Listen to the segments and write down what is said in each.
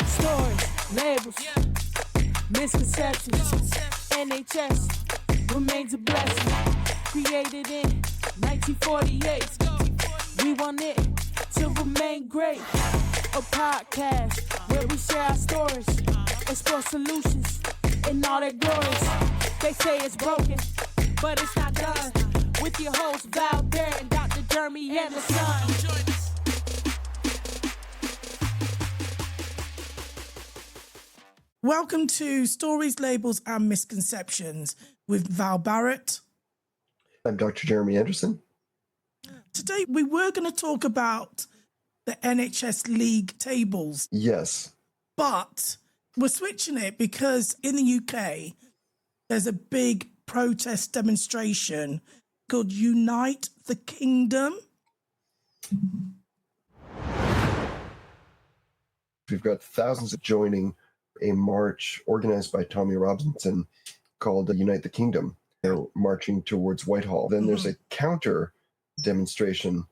Stories, labels, misconceptions. NHS remains a blessing. Created in 1948. We want it to remain great. A podcast where we share our stories, explore solutions in all their glories. They say it's broken, but it's not done. With your hosts Val, Barrett, and Dr. Jeremy Anderson. Welcome to Stories, Labels and Misconceptions with Val Barrett. I'm Dr. Jeremy Anderson. Today we were going to talk about the NHS league tables. Yes. But we're switching it because in the UK there's a big protest demonstration called Unite the Kingdom. We've got thousands joining a march organized by Tommy Robinson called Unite the Kingdom. They're marching towards Whitehall. Then there's a counter demonstration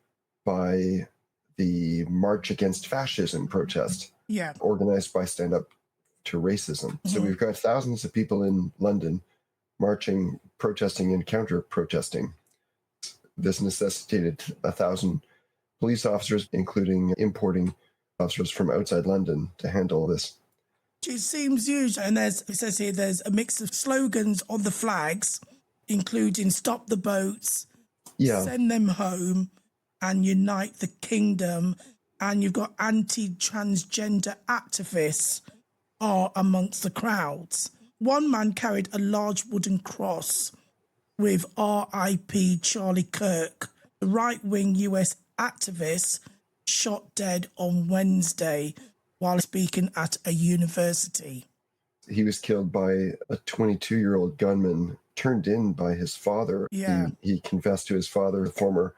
by the March Against Fascism protest, organized by Stand Up to Racism. So we've got thousands of people in London marching, protesting, and counter-protesting. This necessitated 1,000 police officers, including importing officers from outside London, to handle this. It seems usual, and it says here there's a mix of slogans on the flags, including "Stop the Boats," "Send them home," and "Unite the Kingdom." And you've got anti-transgender activists are amongst the crowds. One man carried a large wooden cross with R.I.P. Charlie Kirk. The right-wing US activist shot dead on Wednesday while speaking at a university. He was killed by a 22-year-old gunman turned in by his father. He confessed to his father, a former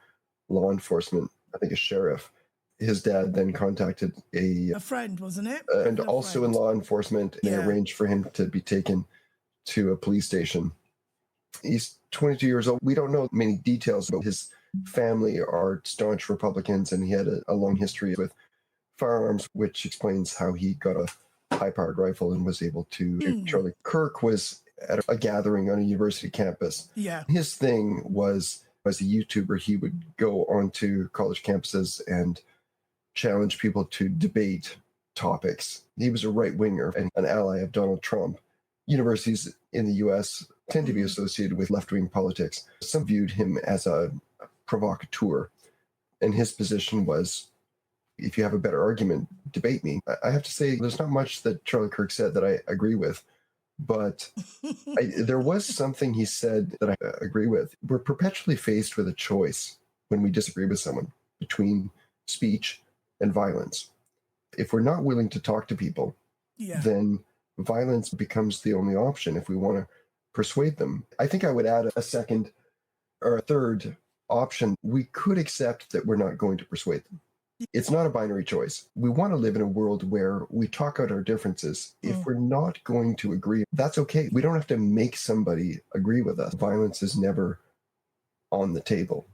law enforcement, I think a sheriff. His dad then contacted a friend, wasn't it? And also in law enforcement, they arranged for him to be taken to a police station. He's 22 years old. We don't know many details about his family are staunch Republicans, and he had a long history with firearms, which explains how he got a high-powered rifle and was able to shoot Charlie Kirk. Was at a gathering on a university campus. His thing was, as a YouTuber, he would go onto college campuses and challenge people to debate topics. He was a right-winger and an ally of Donald Trump. Universities in the U.S. tend to be associated with left-wing politics. Some viewed him as a provocateur, and his position was, if you have a better argument, debate me. I have to say, there's not much that Charlie Kirk said that I agree with, but there was something he said that I agree with. We're perpetually faced with a choice when we disagree with someone between speech and violence. If we're not willing to talk to people, then violence becomes the only option if we want to persuade them. I think I would add a second or a third option. We could accept that we're not going to persuade them. It's not a binary choice. We want to live in a world where we talk out our differences. If we're not going to agree, that's okay. We don't have to make somebody agree with us. Violence is never on the table.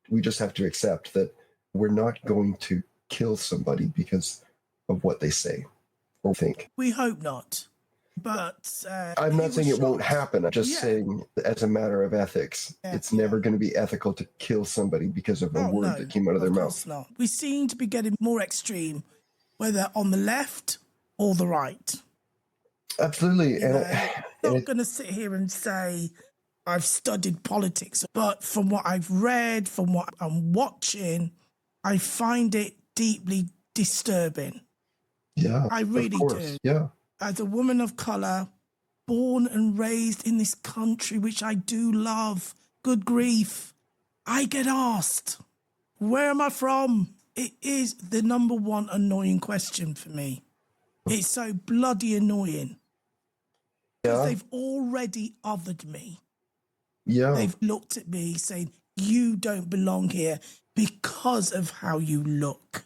We just have to accept that we're not going to kill somebody because of what they say or think. We hope not. But I'm not saying it won't happen. I'm just saying, as a matter of ethics, it's never going to be ethical to kill somebody because of a word that came out of their mouth. Not. We seem to be getting more extreme, whether on the left or the right. Absolutely. I'm not going to sit here and say I've studied politics, but from what I've read, from what I'm watching, I find it deeply disturbing. Yeah, I really do. Yeah. As a woman of colour, born and raised in this country, which I do love, good grief, I get asked, where am I from? It is the number one annoying question for me. It's so bloody annoying. Because they've already othered me. They've looked at me saying, you don't belong here because of how you look.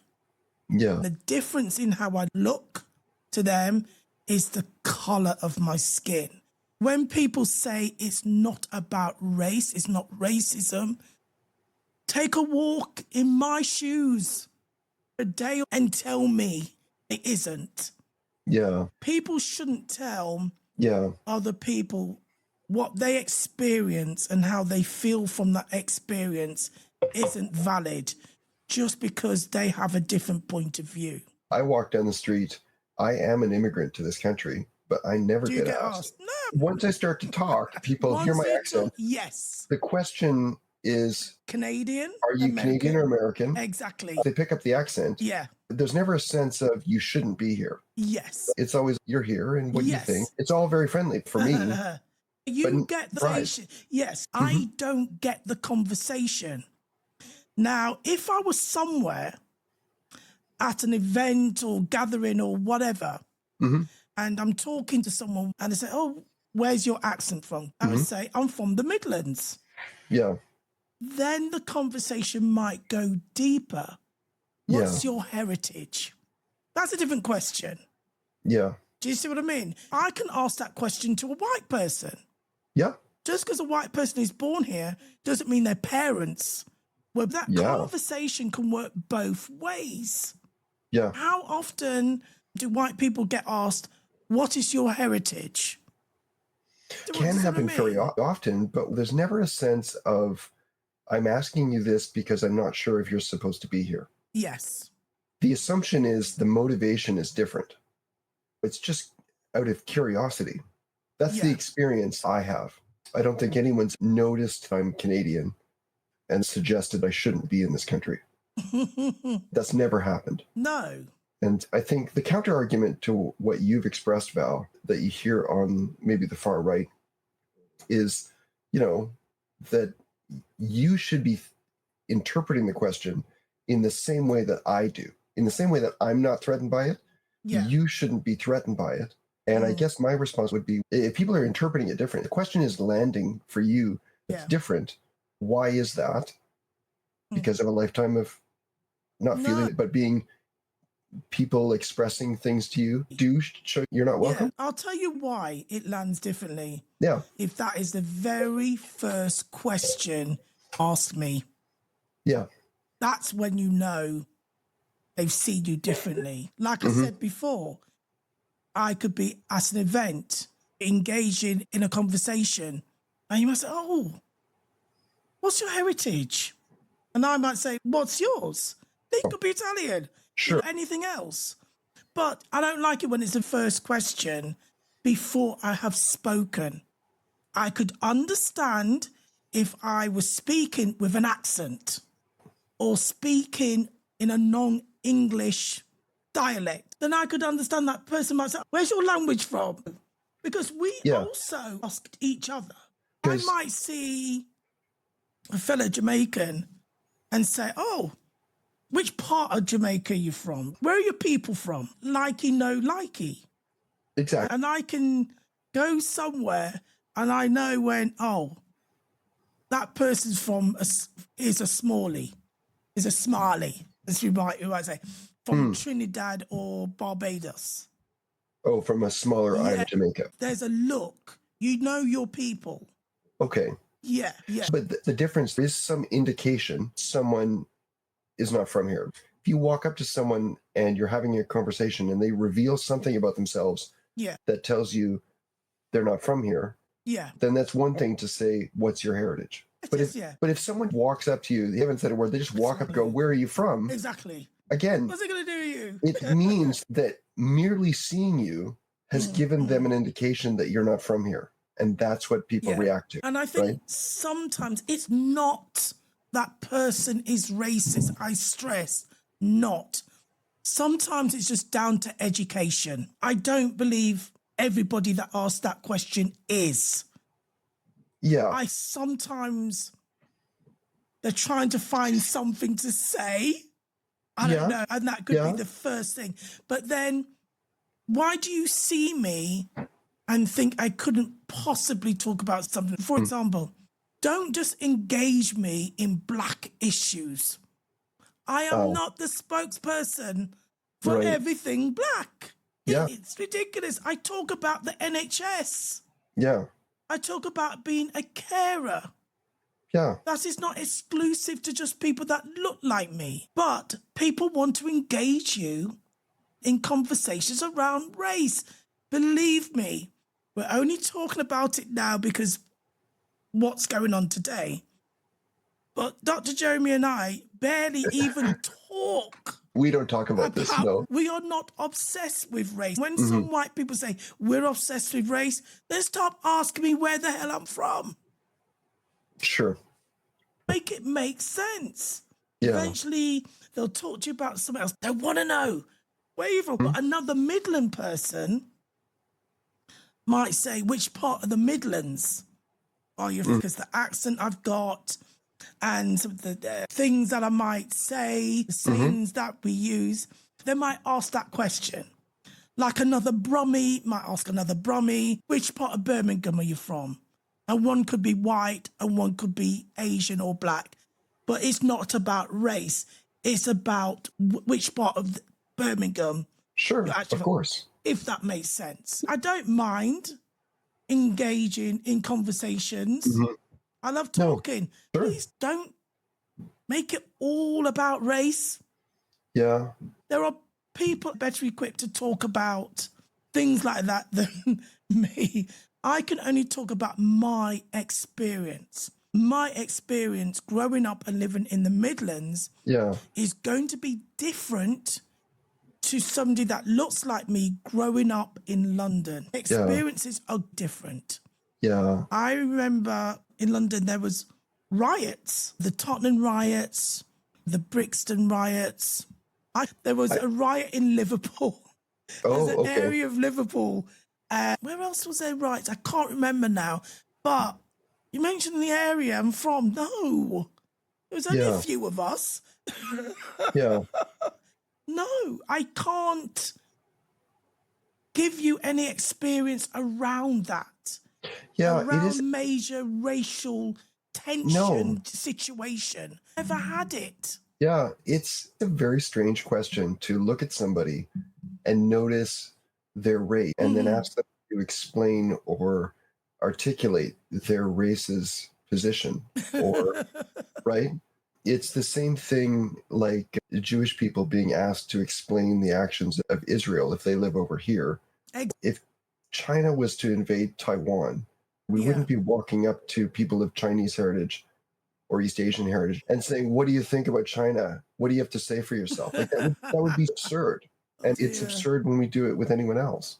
The difference in how I look to them is the colour of my skin. When people say it's not about race, it's not racism, take a walk in my shoes a day and tell me it isn't. Yeah. People shouldn't tell Yeah. other people what they experience and how they feel from that experience isn't valid just because they have a different point of view. I walk down the street. I am an immigrant to this country, but I never Do you get get asked. asked? No. Once I start to talk, people hear Once my you accent. yes. The question is, Canadian? are you Canadian or American? Exactly. They pick up the accent. Yeah. There's never a sense of you shouldn't be here. Yes. It's always you're here and what do you Yes. think? It's all very friendly for me. You But get the right. conversation. Yes, I don't get the conversation. Now, if I was somewhere at an event or gathering or whatever, and I'm talking to someone and they say, oh, where's your accent from? I would say, I'm from the Midlands. Yeah. Then the conversation might go deeper. What's your heritage? That's a different question. Yeah. Do you see what I mean? I can ask that question to a white person. Yeah. Just because a white person is born here doesn't mean their parents. Well, that conversation can work both ways. Yeah. How often do white people get asked, what is your heritage? Can happen very often, but there's never a sense of, I'm asking you this because I'm not sure if you're supposed to be here. Yes. The assumption is the motivation is different. It's just out of curiosity. That's the experience I have. I don't think anyone's noticed I'm Canadian and suggested I shouldn't be in this country. That's never happened. No. And I think the counter argument to what you've expressed, Val, that you hear on maybe the far right is, that you should be interpreting the question in the same way that I do. In the same way that I'm not threatened by it, you shouldn't be threatened by it. And I guess my response would be, if people are interpreting it different, the question is landing for you. It's different. Why is that? Because of a lifetime of not feeling it, but being people expressing things to you do show you're not welcome. I'll tell you why it lands differently. Yeah. If that is the very first question asked me. Yeah. That's when you know they've seen you differently. Like I said before, I could be at an event, engaging in a conversation, and you might say, oh, what's your heritage? And I might say, what's yours? They could be Italian, Sure. anything else. But I don't like it when it's the first question before I have spoken. I could understand if I was speaking with an accent or speaking in a non-English dialect, then I could understand that person might say, where's your language from? Because we also ask each other. I might see a fellow Jamaican and say, oh, which part of Jamaica are you from? Where are your people from? Likey, no likey. Exactly. And I can go somewhere and I know when, oh, that person's from, is a Smalley, is a Smiley, as you might say, from Trinidad or Barbados. Oh, from a smaller island of Jamaica. There's a look. You know your people. Okay. Yeah. But the difference is some indication someone is not from here. If you walk up to someone and you're having a conversation and they reveal something about themselves that tells you they're not from here, then that's one thing to say, what's your heritage? But if someone walks up to you, they haven't said a word, they just walk up and go, where are you from? Exactly. Again, what's it going to do to you? It means that merely seeing you has given them an indication that you're not from here. And that's what people react to. And I think sometimes it's not that person is racist. I stress not. Sometimes it's just down to education. I don't believe everybody that asks that question is. Yeah. I sometimes they're trying to find something to say. I don't know. And that could be the first thing. But then why do you see me and think I couldn't possibly talk about something? For example, don't just engage me in black issues. I am not the spokesperson for everything black. It's ridiculous. I talk about the NHS. Yeah. I talk about being a carer. Yeah. That is not exclusive to just people that look like me, but people want to engage you in conversations around race. Believe me, we're only talking about it now because what's going on today. But Dr. Jeremy and I barely even talk. We don't talk about this, no. We are not obsessed with race. When some white people say we're obsessed with race, then stop asking me where the hell I'm from. Sure. Make it make sense. Yeah. Eventually, they'll talk to you about something else. They want to know where you're from. But another Midland person might say, which part of the Midlands are you from? Because the accent I've got and the things that I might say, the sayings that we use, they might ask that question. Like another Brummie might ask another Brummie, which part of Birmingham are you from? And one could be white and one could be Asian or black. But it's not about race. It's about which part of Birmingham. Sure, of course. If that makes sense. I don't mind engaging in conversations. I love talking. No, sure. Please don't make it all about race. Yeah. There are people better equipped to talk about things like that than me. I can only talk about my experience. My experience growing up and living in the Midlands is going to be different to somebody that looks like me growing up in London. Experiences are different. Yeah. I remember in London there was riots, the Tottenham riots, the Brixton riots. There was a riot in Liverpool. There's an area of Liverpool. Where else was there riots? I can't remember now. But you mentioned the area I'm from. No. There was only a few of us. Yeah. No, I can't give you any experience around that. Yeah, around it is major racial tension situation. Never had it. Yeah, it's a very strange question to look at somebody and notice their race and then ask them to explain or articulate their race's position or right? It's the same thing like Jewish people being asked to explain the actions of Israel if they live over here. If China was to invade Taiwan, we wouldn't be walking up to people of Chinese heritage or East Asian heritage and saying, what do you think about China? What do you have to say for yourself? Like that would be absurd. And it's absurd when we do it with anyone else.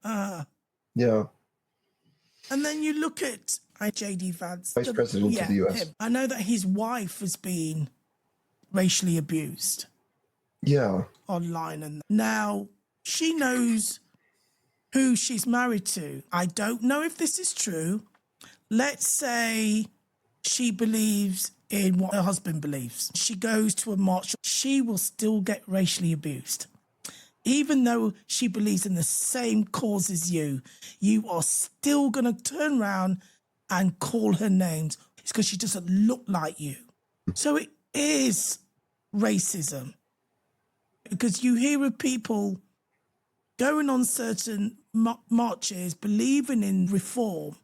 Yeah. And then you look at J.D. Vance, Vice President of the U.S. I know that his wife has been racially abused. Yeah. Online. And now she knows who she's married to. I don't know if this is true. Let's say she believes in what her husband believes. She goes to a march. She will still get racially abused. Even though she believes in the same cause as you are still going to turn around and call her names. It's because she doesn't look like you. So it is racism. Because you hear of people going on certain marches, believing in reform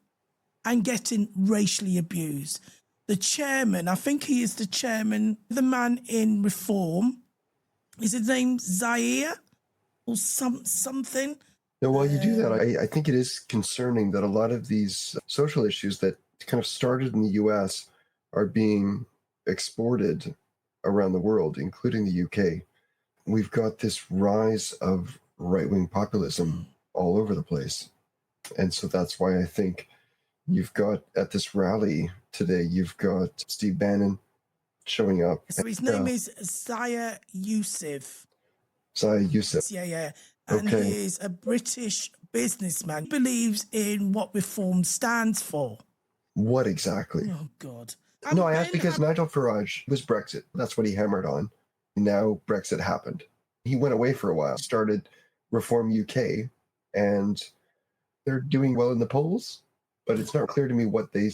and getting racially abused. The chairman, I think he is the chairman, the man in reform, is his name Zaire? Or something. No, while you do that, I think it is concerning that a lot of these social issues that kind of started in the US are being exported around the world, including the UK. We've got this rise of right-wing populism all over the place. And so that's why I think you've got at this rally today, you've got Steve Bannon showing up. So his name is Zaire Youssef. Zaire Youssef. Yeah. And he's a British businessman. He believes in what reform stands for. What exactly? Oh, God. No, I asked because Nigel Farage was Brexit. That's what he hammered on. Now Brexit happened. He went away for a while, started Reform UK, and they're doing well in the polls, but it's not clear to me what they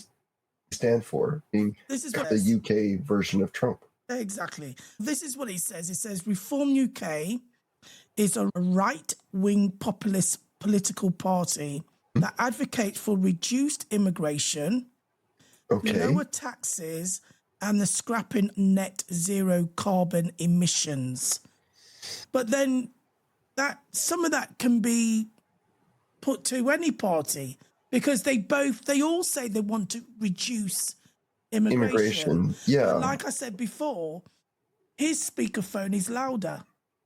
stand for, being the UK version of Trump. Exactly. This is what he says. It says Reform UK is a right-wing populist political party that advocates for reduced immigration, Okay. lower taxes, and the scrapping net zero carbon emissions. But then some of that can be put to any party because they all say they want to reduce immigration. Yeah. But like I said before, his speakerphone is louder.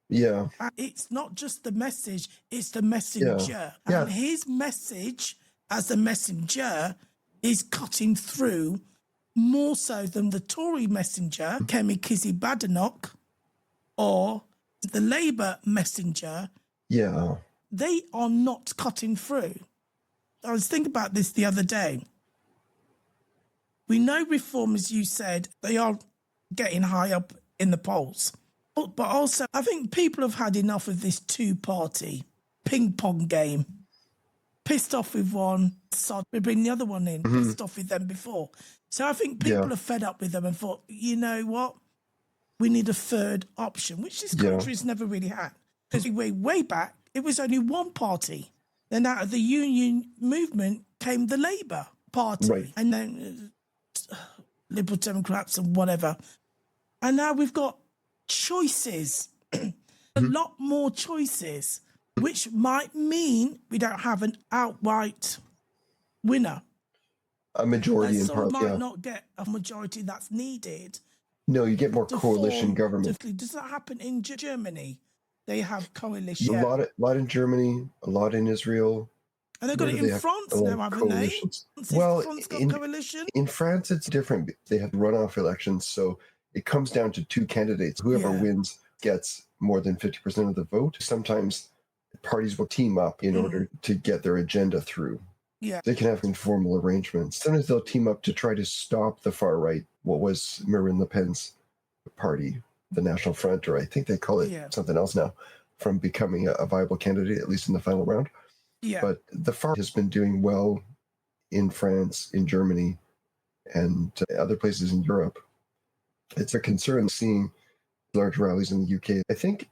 Yeah. And it's not just the message, it's the messenger. Yeah. And his message as a messenger is cutting through more so than the Tory messenger, Kemi Kizzy Badenoch, or the Labour messenger. Yeah. They are not cutting through. I was thinking about this the other day. We know Reform, as you said, they are getting high up in the polls. But also, I think people have had enough of this two-party ping-pong game. Pissed off with one, so we bring the other one in, pissed off with them before. So I think people are fed up with them and thought, you know what? We need a third option, which this country's never really had. Because way back, it was only one party. Then out of the union movement came the Labour Party. Right. And then Liberal Democrats and whatever. And now we've got choices, a lot more choices, which might mean we don't have an outright winner. A majority in Parliament. Parliament. Might not get a majority that's needed. No, you get more coalition government. Does that happen in Germany? They have coalition. A lot in Germany, a lot in Israel. And they've got it in France now, haven't they? Well, France got coalition? In France, it's different. They have runoff elections, so it comes down to two candidates. Whoever wins gets more than 50% of the vote. Sometimes parties will team up in order to get their agenda through. Yeah. They can have informal arrangements. Sometimes they'll team up to try to stop the far right, what was Marine Le Pen's party, the National Front, or I think they call it something else now, from becoming a viable candidate, at least in the final round. Yeah. But the far has been doing well in France, in Germany, and other places in Europe. It's a concern seeing large rallies in the UK. I think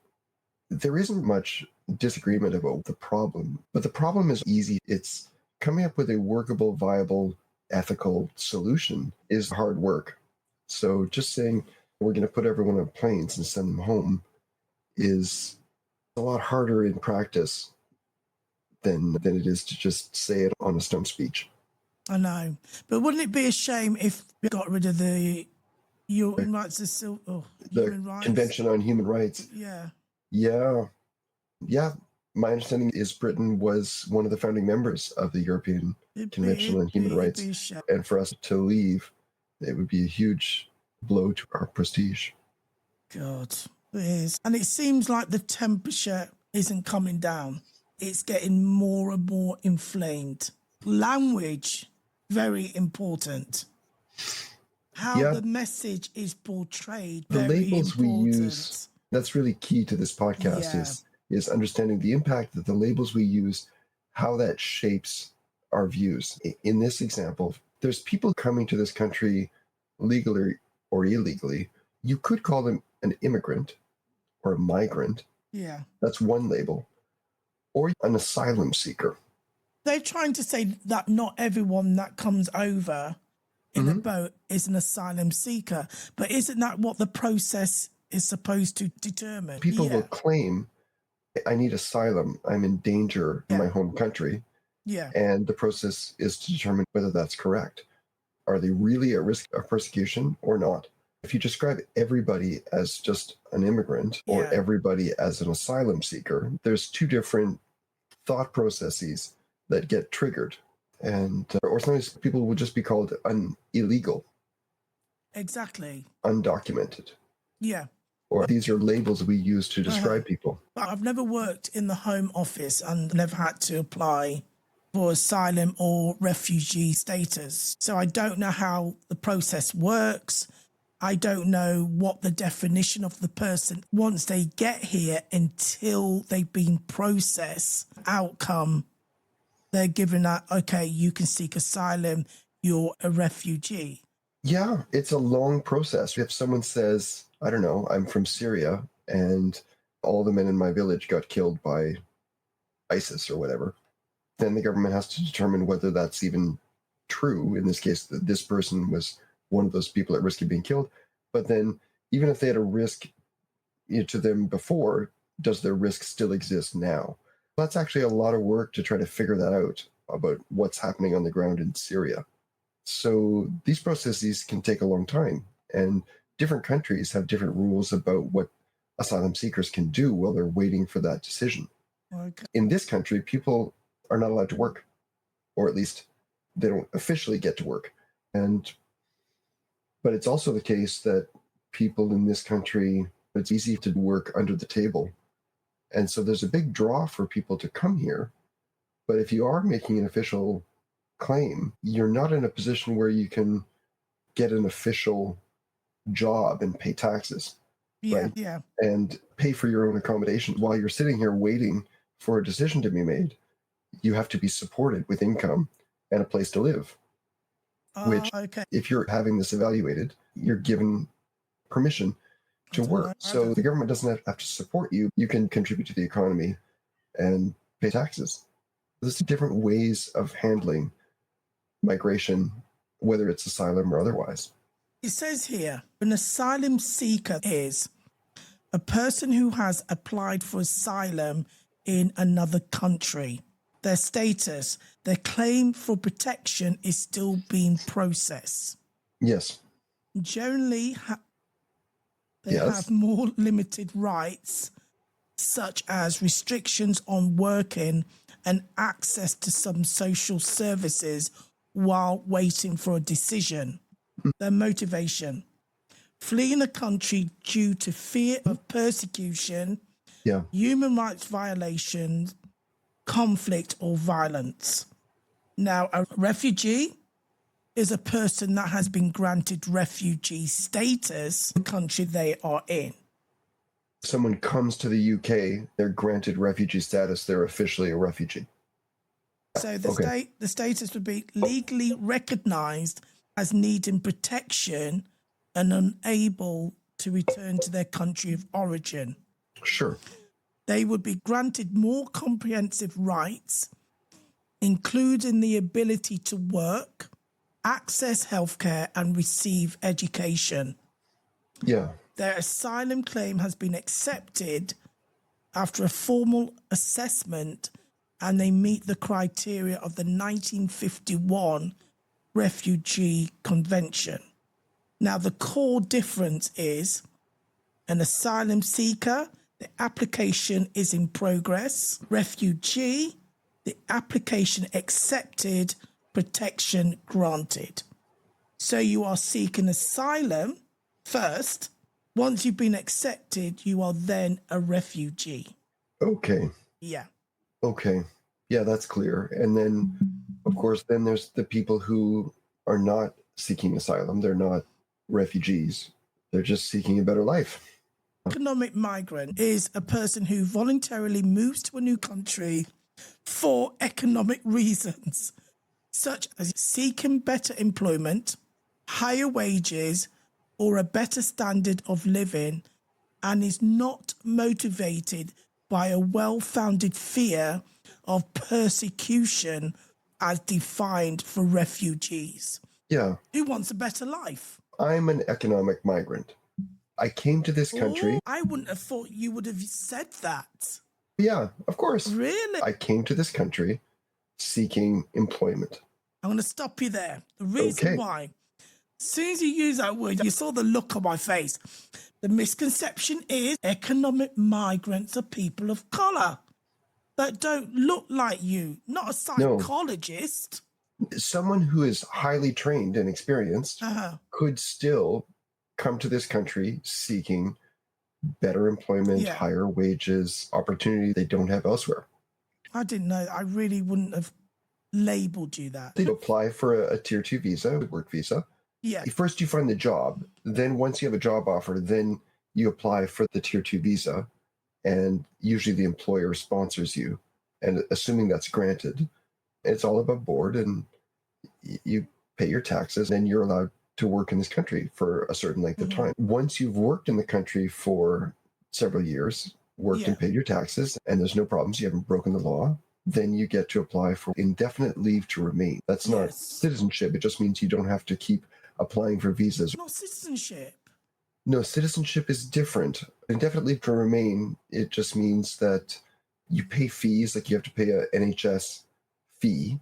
there isn't much disagreement about the problem, but the problem is easy. It's coming up with a workable, viable, ethical solution is hard work. So just saying we're going to put everyone on planes and send them home is a lot harder in practice than it is to just say it on a stump speech. I know. But wouldn't it be a shame if we got rid of the Human Rights, the Convention on Human Rights? Yeah. My understanding is Britain was one of the founding members of the European Convention on Human Rights. And for us to leave, it would be a huge blow to our prestige. God, it is. And it seems like the temperature isn't coming down. It's getting more and more inflamed. Language, very important. How the message is portrayed, the very labels important. We use, that's really key to this podcast, is understanding the impact that the labels we use, how that shapes our views. In this example, there's people coming to this country legally or illegally. You could call them an immigrant or a migrant. Yeah. That's one label. Or an asylum seeker. They're trying to say that not everyone that comes over in a boat is an asylum seeker. But isn't that what the process is supposed to determine? People will claim, I need asylum. I'm in danger in my home country. Yeah. And the process is to determine whether that's correct. Are they really at risk of persecution or not? If you describe everybody as just an immigrant or everybody as an asylum seeker, there's two different thought processes that get triggered. And or sometimes people will just be called illegal. Exactly. Undocumented. Yeah. Or these are labels we use to describe people. But I've never worked in the Home Office and never had to apply for asylum or refugee status. So I don't know how the process works. I don't know what the definition of the person once they get here until they've been processed. Outcome, they're given that, okay, you can seek asylum, you're a refugee. Yeah, it's a long process. If someone says, I don't know, I'm from Syria and all the men in my village got killed by ISIS or whatever, then the government has to determine whether that's even true, in this case, that this person was one of those people at risk of being killed. But then, even if they had a risk to them before, does their risk still exist now? That's actually a lot of work to try to figure that out about what's happening on the ground in Syria. So these processes can take a long time, and different countries have different rules about what asylum seekers can do while they're waiting for that decision. Okay. In this country, people are not allowed to work, or at least they don't officially get to work. But it's also the case that people in this country, it's easy to work under the table. And so there's a big draw for people to come here. But if you are making an official claim, you're not in a position where you can get an official job and pay taxes. Yeah, right? yeah. And pay for your own accommodation. While you're sitting here waiting for a decision to be made, you have to be supported with income and a place to live. Which, okay. if you're having this evaluated, you're given permission to work. So the government doesn't have to support you. You can contribute to the economy and pay taxes. There's different ways of handling migration, whether it's asylum or otherwise. It says here, an asylum seeker is a person who has applied for asylum in another country. Their status, their claim for protection is still being processed. Yes. Generally, they have more limited rights, such as restrictions on working and access to some social services while waiting for a decision. Their motivation, fleeing a country due to fear of persecution, human rights violations, conflict or violence. Now, a refugee is a person that has been granted refugee status in the country they are in. Someone comes to the UK, they're granted refugee status, they're officially a refugee. So the status would be legally recognised as needing protection and unable to return to their country of origin. Sure. They would be granted more comprehensive rights, including the ability to work, access healthcare, and receive education. Yeah. Their asylum claim has been accepted after a formal assessment, and they meet the criteria of the 1951 Refugee Convention. Now, the core difference is an asylum seeker, the application is in progress. Refugee, the application accepted, protection granted. So you are seeking asylum first. Once you've been accepted, you are then a refugee. Okay. Yeah. Okay. Yeah, that's clear. And then, of course, then there's the people who are not seeking asylum. They're not refugees. They're just seeking a better life. Economic migrant is a person who voluntarily moves to a new country for economic reasons, such as seeking better employment, higher wages, or a better standard of living, and is not motivated by a well-founded fear of persecution as defined for refugees. Yeah. Who wants a better life? I'm an economic migrant. I came to this country. I wouldn't have thought you would have said that. Yeah, of course. Really? I came to this country seeking employment. I'm going to stop you there. The reason why, as soon as you use that word, you saw the look on my face. The misconception is economic migrants are people of colour that don't look like you, not a psychologist. No. Someone who is highly trained and experienced could still come to this country seeking better employment, higher wages, opportunity they don't have elsewhere. I didn't know. I really wouldn't have labelled you that. They apply for a tier 2 visa, work visa. Yeah. First you find the job. Then once you have a job offer, then you apply for the tier 2 visa. And usually the employer sponsors you. And assuming that's granted, it's all above board and you pay your taxes and you're allowed to work in this country for a certain length of time. Once you've worked in the country for several years, worked and paid your taxes, and there's no problems, you haven't broken the law, then you get to apply for indefinite leave to remain. That's not citizenship. It just means you don't have to keep applying for visas. Not citizenship. No, citizenship is different. Indefinite leave to remain, it just means that you pay fees, like you have to pay an NHS fee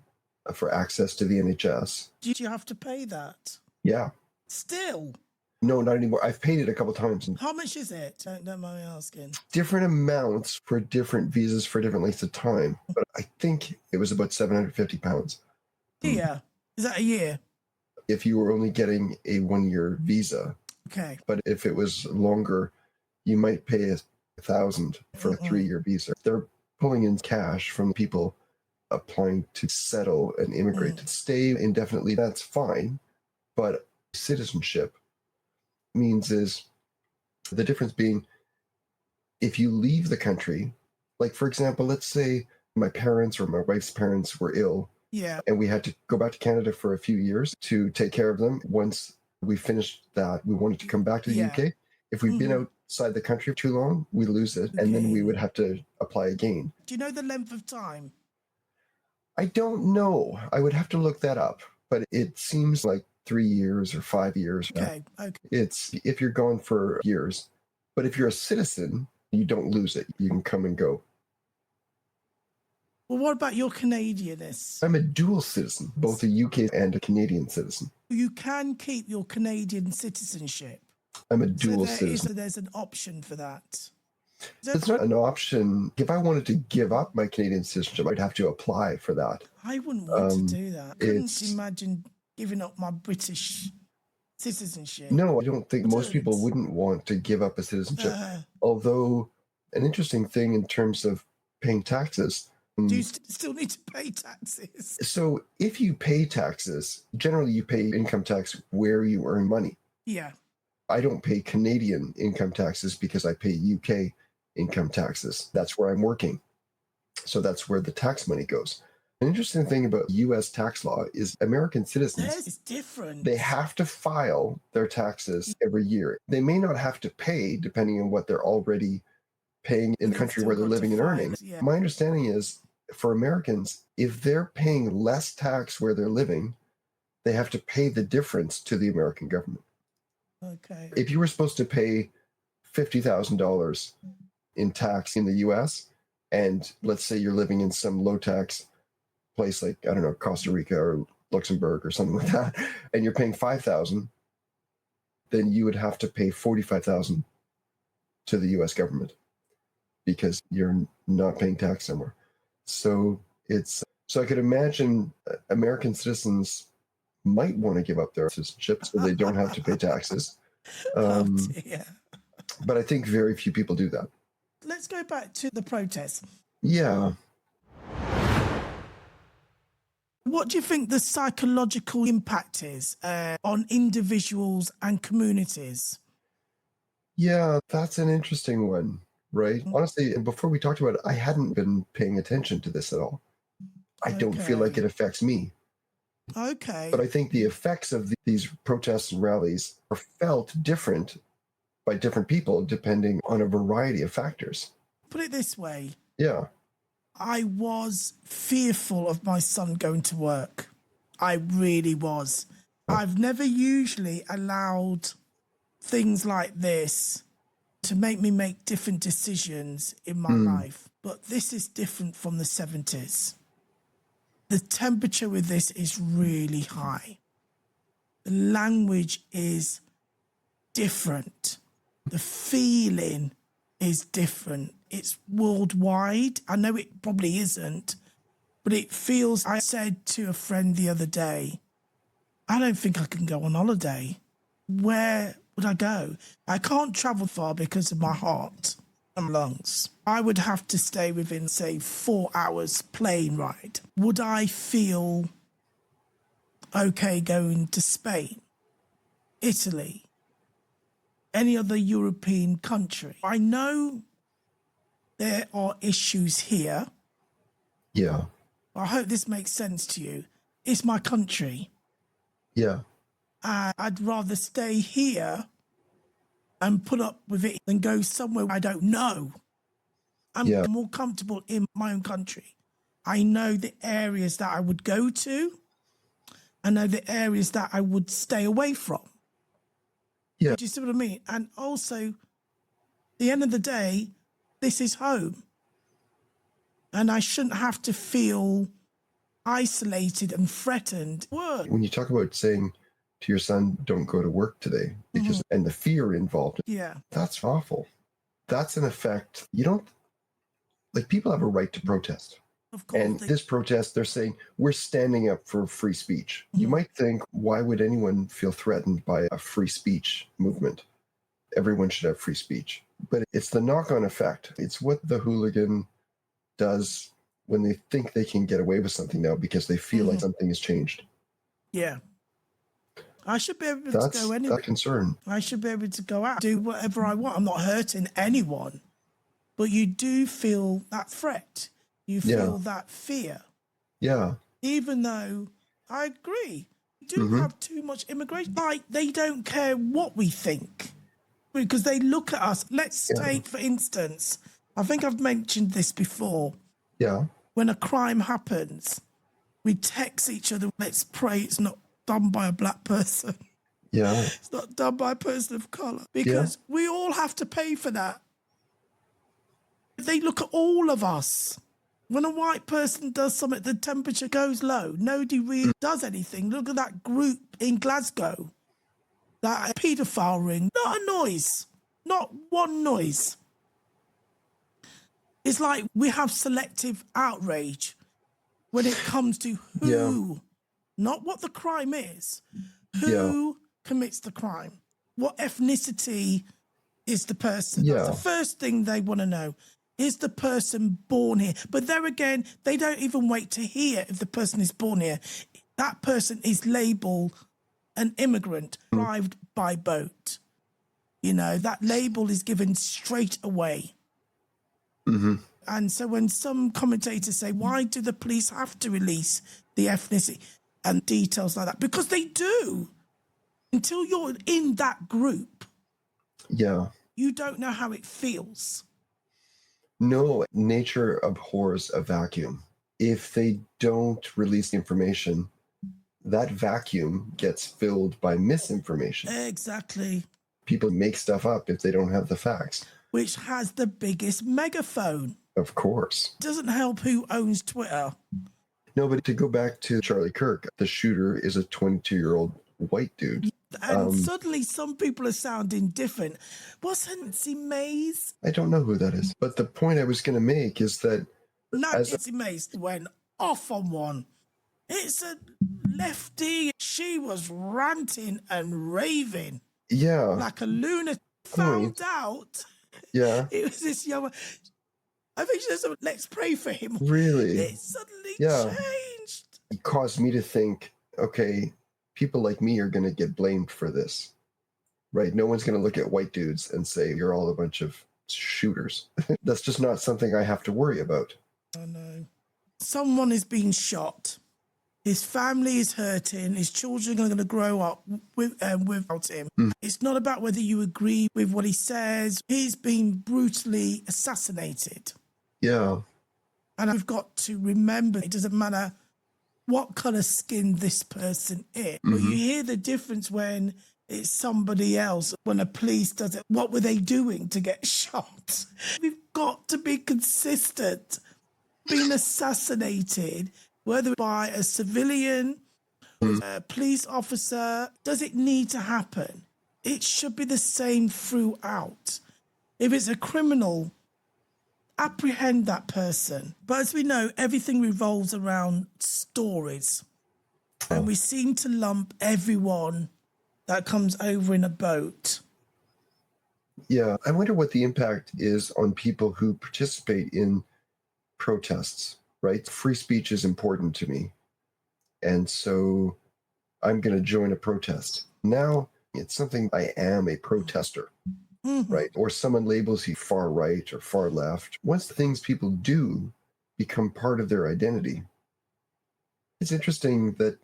for access to the NHS. Do you have to pay that? Yeah. Still? No, not anymore. I've paid it a couple times. How much is it? Don't mind me asking. Different amounts for different visas for different lengths of time. But I think it was about £750. Yeah. Is that a year? If you were only getting a 1-year visa. Okay. But if it was longer, you might pay $1,000 for a 3-year visa. They're pulling in cash from people applying to settle and immigrate. To stay indefinitely, that's fine. But citizenship means is the difference being if you leave the country, like for example, let's say my parents or my wife's parents were ill. Yeah. And we had to go back to Canada for a few years to take care of them. Once we finished that, we wanted to come back to the UK. If we've been outside the country too long, we lose it. And then we would have to apply again. Do you know the length of time? I don't know. I would have to look that up. But it seems like 3 years or 5 years. Okay. It's if you're gone for years. But if you're a citizen, you don't lose it. You can come and go. Well, what about your Canadianness? I'm a dual citizen, both a UK and a Canadian citizen. You can keep your Canadian citizenship. I'm a dual citizen. There's an option for that. It's not an option. If I wanted to give up my Canadian citizenship, I'd have to apply for that. I wouldn't want to do that. I couldn't imagine giving up my British citizenship. No, I don't think most people wouldn't want to give up a citizenship. Although, an interesting thing in terms of paying taxes. Do you still need to pay taxes? So if you pay taxes, generally you pay income tax where you earn money. Yeah. I don't pay Canadian income taxes because I pay UK income taxes. That's where I'm working. So that's where the tax money goes. An interesting thing about US tax law is American citizens. This is different. They have to file their taxes every year. They may not have to pay depending on what they're already paying in the country where they're living and earning. Yeah. My understanding is for Americans, if they're paying less tax where they're living, they have to pay the difference to the American government. Okay. If you were supposed to pay $50,000 in tax in the US, and let's say you're living in some low tax place like, I don't know, Costa Rica or Luxembourg or something like that, and you're paying $5,000, then you would have to pay $45,000 to the US government because you're not paying tax somewhere. So I could imagine American citizens might want to give up their citizenship so they don't have to pay taxes. But I think very few people do that. Let's go back to the protests. Yeah. What do you think the psychological impact is on individuals and communities? Yeah, that's an interesting one, right? Honestly, before we talked about it, I hadn't been paying attention to this at all. I don't feel like it affects me. Okay. But I think the effects of these protests and rallies are felt different by different people depending on a variety of factors. Put it this way. Yeah. I was fearful of my son going to work. I really was. I've never usually allowed things like this to make me make different decisions in my life. But this is different from the 70s. The temperature with this is really high. The language is different. The feeling is different. It's worldwide. I know it probably isn't, but it feels, I said to a friend the other day, I don't think I can go on holiday. Where would I go? I can't travel far because of my heart and lungs. I would have to stay within, say, 4 hours plane ride. Would I feel okay going to Spain, Italy, any other European country? I know there are issues here. Yeah. I hope this makes sense to you. It's my country. Yeah. I'd rather stay here and put up with it than go somewhere I don't know. I'm more comfortable in my own country. I know the areas that I would go to. I know the areas that I would stay away from. Yeah. Do you see what I mean? And also, at the end of the day, this is home. And I shouldn't have to feel isolated and threatened. When you talk about saying to your son, don't go to work today, because and the fear involved, that's awful. That's an effect. You don't, like, people have a right to protest. Of course. And this protest, they're saying, we're standing up for free speech. You might think, why would anyone feel threatened by a free speech movement? Everyone should have free speech. But it's the knock-on effect. It's what the hooligan does when they think they can get away with something now because they feel like something has changed. Yeah. I should be able to go anywhere. That's concern. I should be able to go out, do whatever I want. I'm not hurting anyone. But you do feel that threat. You feel that fear. Yeah. Even though I agree, we do have too much immigration. Like, they don't care what we think because they look at us. Let's take, for instance, I think I've mentioned this before. Yeah. When a crime happens, we text each other, let's pray it's not done by a black person. Yeah. It's not done by a person of colour. Because we all have to pay for that. They look at all of us. When a white person does something, the temperature goes low. Nobody really does anything. Look at that group in Glasgow. That paedophile ring. Not a noise. Not one noise. It's like we have selective outrage when it comes to who, not what the crime is, who commits the crime, what ethnicity is the person. Yeah. That's the first thing they want to know. Is the person born here? But there again, they don't even wait to hear if the person is born here. That person is labelled an immigrant, arrived by boat. You know, that label is given straight away. And so when some commentators say, why do the police have to release the ethnicity and details like that? Because they do. Until you're in that group, you don't know how it feels. No, nature abhors a vacuum. If they don't release the information, that vacuum gets filled by misinformation. Exactly. People make stuff up if they don't have the facts. Which has the biggest megaphone. Of course. Doesn't help who owns Twitter. No, but to go back to Charlie Kirk, the shooter is a 22-year-old white dude. And suddenly some people are sounding different. Wasn't Nancy Mays? I don't know who that is. But the point I was going to make is that... Nancy Mays went off on one. It's a lefty. She was ranting and raving. Yeah. Like a lunatic. Found out. Yeah. It was this young... I think she said, let's pray for him. Really? It suddenly changed. It caused me to think, okay, people like me are going to get blamed for this, right? No one's going to look at white dudes and say, you're all a bunch of shooters. That's just not something I have to worry about. I know. Someone is being shot. His family is hurting. His children are going to grow up without him. It's not about whether you agree with what he says. He's been brutally assassinated. Yeah. And I've got to remember, it doesn't matter what colour skin this person is. But you hear the difference when it's somebody else. When a police does it, what were they doing to get shot? We've got to be consistent. Being assassinated, whether by a civilian, a police officer, does it need to happen? It should be the same throughout. If it's a criminal, apprehend that person. But as we know, everything revolves around stories. And we seem to lump everyone that comes over in a boat. Yeah. I wonder what the impact is on people who participate in protests, right? Free speech is important to me. And so I'm going to join a protest. Now it's something I am a protester. Right? Or someone labels you far right or far left. Once the things people do become part of their identity, it's interesting that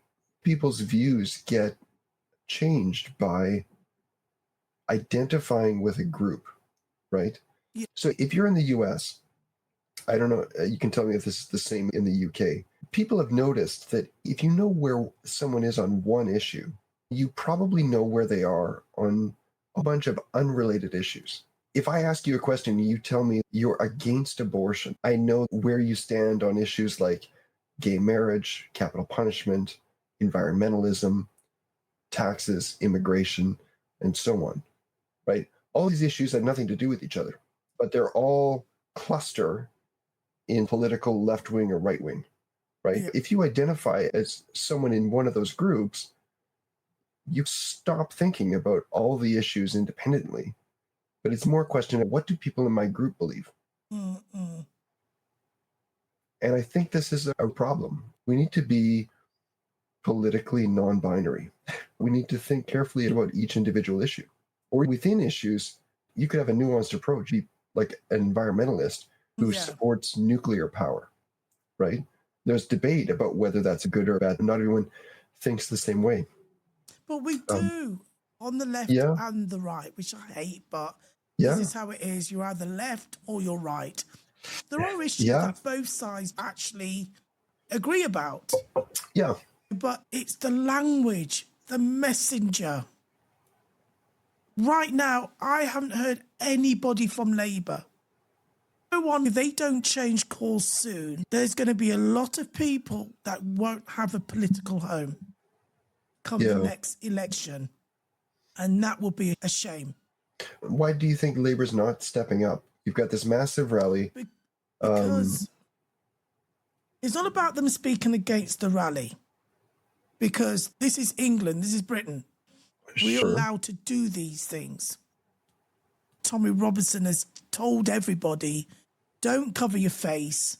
people's views get changed by identifying with a group, right? Yeah. So if you're in the US I don't know, you can tell me if this is the same in the UK. People have noticed that if you know where someone is on one issue, you probably know where they are on a bunch of unrelated issues. If I ask you a question and you tell me you're against abortion, I know where you stand on issues like gay marriage, capital punishment, environmentalism, taxes, immigration, and so on, right? All these issues have nothing to do with each other, but they're all cluster in political left wing or right wing, right? Yeah. If you identify as someone in one of those groups, you stop thinking about all the issues independently. But it's more a question of, what do people in my group believe? Mm-mm. And I think this is a problem. We need to be politically non-binary. We need to think carefully about each individual issue. Or within issues, you could have a nuanced approach, be like an environmentalist who supports nuclear power, right? There's debate about whether that's good or bad. Not everyone thinks the same way. But we do on the left and the right, which I hate, but this is how it is. You're either left or you're right. There are issues that both sides actually agree about. Yeah. But it's the language, the messenger. Right now, I haven't heard anybody from Labour. If they don't change course soon, there's going to be a lot of people that won't have a political home come the next election. And that will be a shame. Why do you think Labour's not stepping up? You've got this massive rally. Because it's not about them speaking against the rally. Because this is England, this is Britain. We're allowed to do these things. Tommy Robinson has told everybody, don't cover your face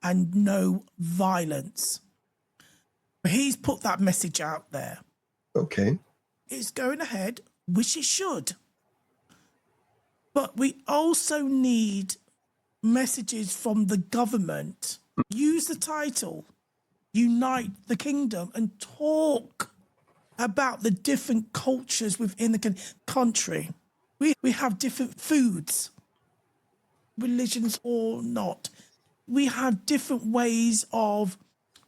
and no violence. He's put that message out there. Okay. It's going ahead, which it should. But we also need messages from the government. Use the title, Unite the Kingdom, and talk about the different cultures within the country. We have different foods, religions or not. We have different ways of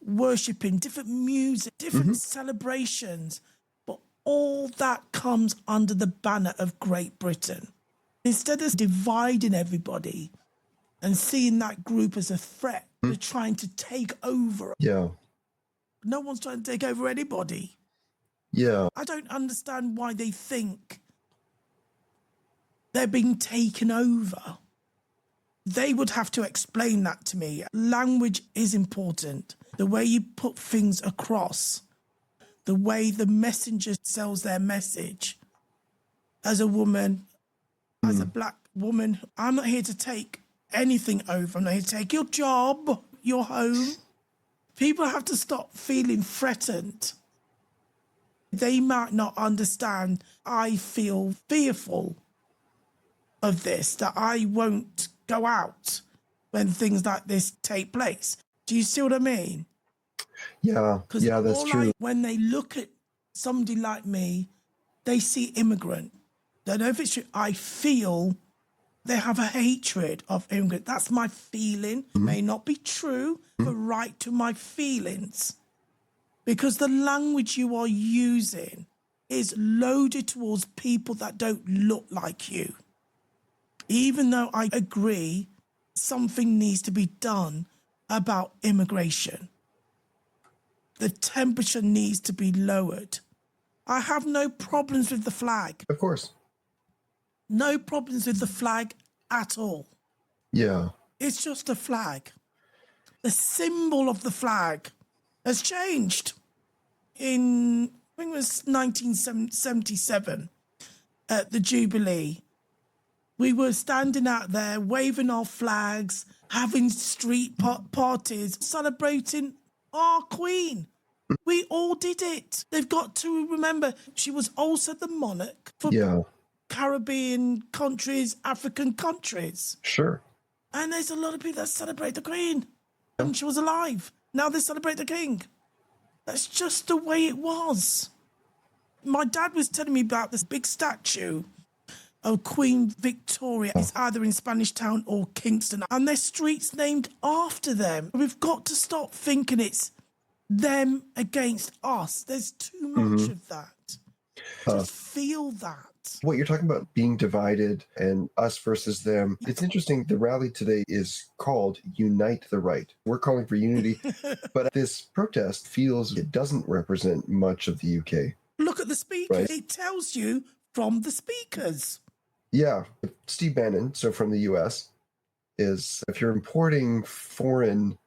worshipping, different music, different celebrations. But all that comes under the banner of Great Britain. Instead of dividing everybody and seeing that group as a threat, they're trying to take over. Yeah. No one's trying to take over anybody. Yeah. I don't understand why they think they're being taken over. They would have to explain that to me. Language is important. The way you put things across, the way the messenger sells their message. As a woman, as a black woman, I'm not here to take anything over. I'm not here to take your job, your home. People have to stop feeling threatened. They might not understand. I feel fearful of this, that I won't go out when things like this take place. Do you see what I mean? Yeah, that's true. When they look at somebody like me, they see immigrant. Don't know if it's true. I feel they have a hatred of immigrant. That's my feeling. May not be true, but right to my feelings. Because the language you are using is loaded towards people that don't look like you. Even though I agree something needs to be done about immigration. The temperature needs to be lowered. I have no problems with the flag. Of course. No problems with the flag at all. Yeah. It's just a flag. The symbol of the flag has changed. In, I think it was 1977, at the Jubilee, we were standing out there, waving our flags, having street parties, celebrating our Queen. We all did it. They've got to remember, she was also the monarch for Caribbean countries, African countries. Sure. And there's a lot of people that celebrate the Queen. And she was alive. Now they celebrate the King. That's just the way it was. My dad was telling me about this big statue of Queen Victoria is either in Spanish Town or Kingston, and there's streets named after them. We've got to stop thinking it's them against us. There's too much of that. Just feel that. What you're talking about, being divided and us versus them. It's interesting. The rally today is called Unite the Right. We're calling for unity, but this protest feels it doesn't represent much of the UK. Look at the speaker. Right. It tells you from the speakers. Yeah. Steve Bannon, so from the US, is if you're importing foreign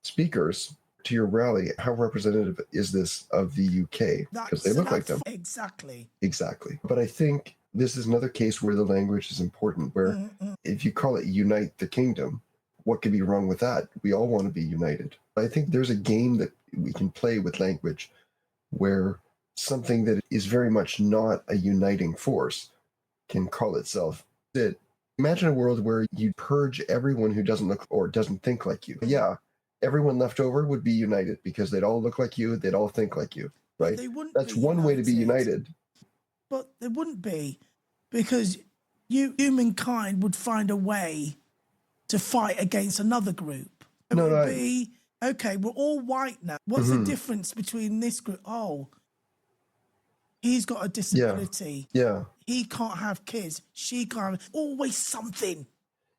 speakers to your rally, how representative is this of the UK? Because they look like them. Exactly. But I think this is another case where the language is important, where if you call it Unite the Kingdom, what could be wrong with that? We all want to be united. I think there's a game that we can play with language where something that is very much not a uniting force can call itself it. Imagine a world where you purge everyone who doesn't look or doesn't think like you. Yeah. Everyone left over would be united because they'd all look like you, they'd all think like you, right? That's one way to be united. But they wouldn't be, because humankind would find a way to fight against another group. It would be, okay, we're all white now. What's the difference between this group? Oh, he's got a disability. Yeah. He can't have kids. She can't have, always something.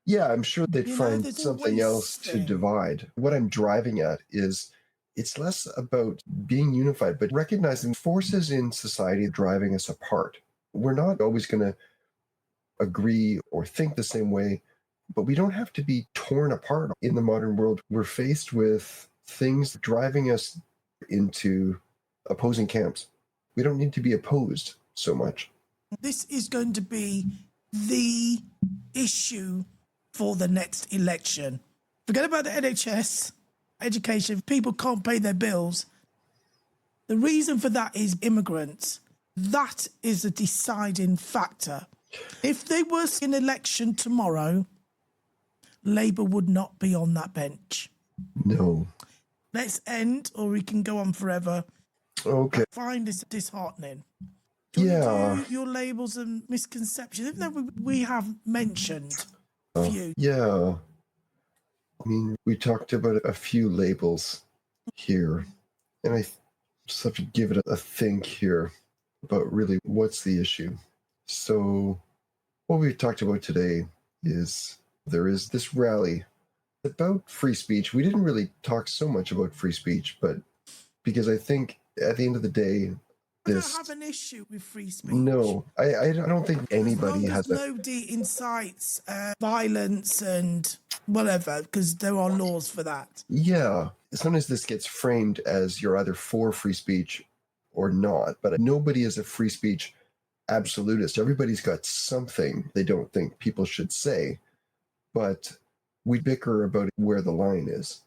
Yeah, I'm sure they'd find something else to divide. What I'm driving at is it's less about being unified, but recognizing forces in society driving us apart. We're not always going to agree or think the same way, but we don't have to be torn apart. In the modern world, we're faced with things driving us into opposing camps. We don't need to be opposed so much. This is going to be the issue for the next election. Forget about the NHS, education. People can't pay their bills. The reason for that is immigrants. That is a deciding factor. If there was an election tomorrow, Labour would not be on that bench. No. Let's end, or we can go on forever. Okay. I find this disheartening. Do you do your labels and misconceptions? Even though we have mentioned a few. Yeah. I mean, we talked about a few labels here, and I just have to give it a think here about really what's the issue. So what we've talked about today is there is this rally about free speech. We didn't really talk so much about free speech, but because I think at the end of the day, I don't have an issue with free speech. No, I don't think anybody has. Nobody incites violence and whatever, because there are laws for that. Yeah, sometimes this gets framed as you're either for free speech or not, but nobody is a free speech absolutist. Everybody's got something they don't think people should say, but we bicker about where the line is.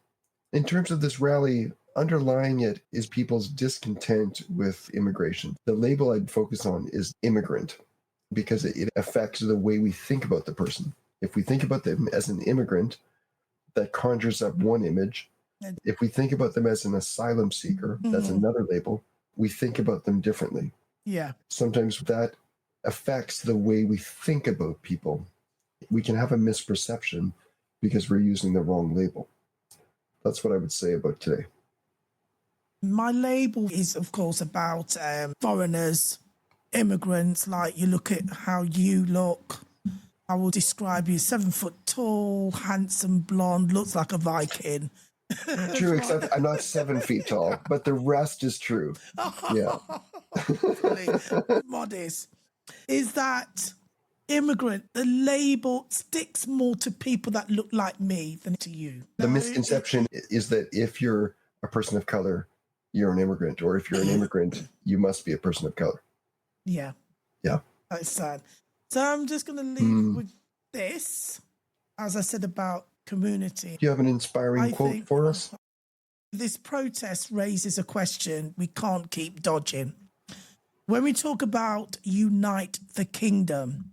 In terms of this rally, underlying it is people's discontent with immigration. The label I'd focus on is immigrant, because it affects the way we think about the person. If we think about them as an immigrant, that conjures up one image. If we think about them as an asylum seeker, that's another label. We think about them differently. Yeah. Sometimes that affects the way we think about people. We can have a misperception because we're using the wrong label. That's what I would say about today. My label is, of course, about foreigners, immigrants. Like, you look at how you look. I will describe you 7 foot tall, handsome, blonde, looks like a Viking. True, except I'm not 7 feet tall, but the rest is true. Yeah. Modest. Is that immigrant, the label sticks more to people that look like me than to you. The misconception is that if you're a person of color, you're an immigrant, or if you're an immigrant, you must be a person of color. Yeah. Yeah. That's sad. So I'm just going to leave with this, as I said about community. Do you have an inspiring quote for us? This protest raises a question we can't keep dodging. When we talk about unite the kingdom,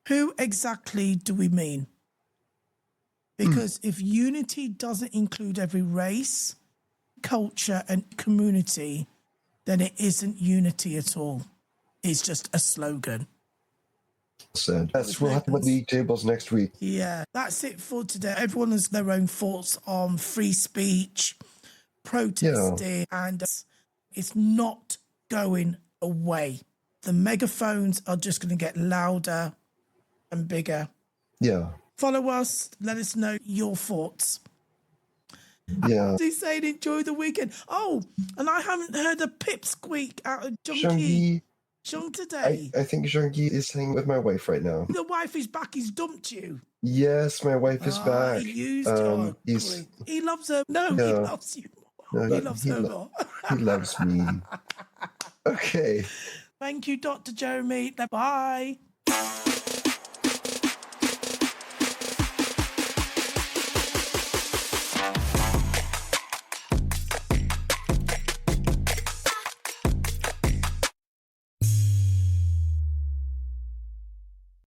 who exactly do we mean? Because if unity doesn't include every race, culture and community, then it isn't unity at all. It's just a slogan. Said. Yes, we'll have to league tables next week. Yeah, that's it for today. Everyone has their own thoughts on free speech, protesting, and it's not going away. The megaphones are just going to get louder and bigger. Yeah. Follow us. Let us know your thoughts. Yeah. He's saying enjoy the weekend. Oh, and I haven't heard a pipsqueak out of Zhongyi today. I think Zhongyi is hanging with my wife right now. The wife is back. He's dumped you. Yes, my wife is back. He used he loves her. No, he loves you more. He loves her more. He loves me. Okay. Thank you, Dr. Jeremy. Bye.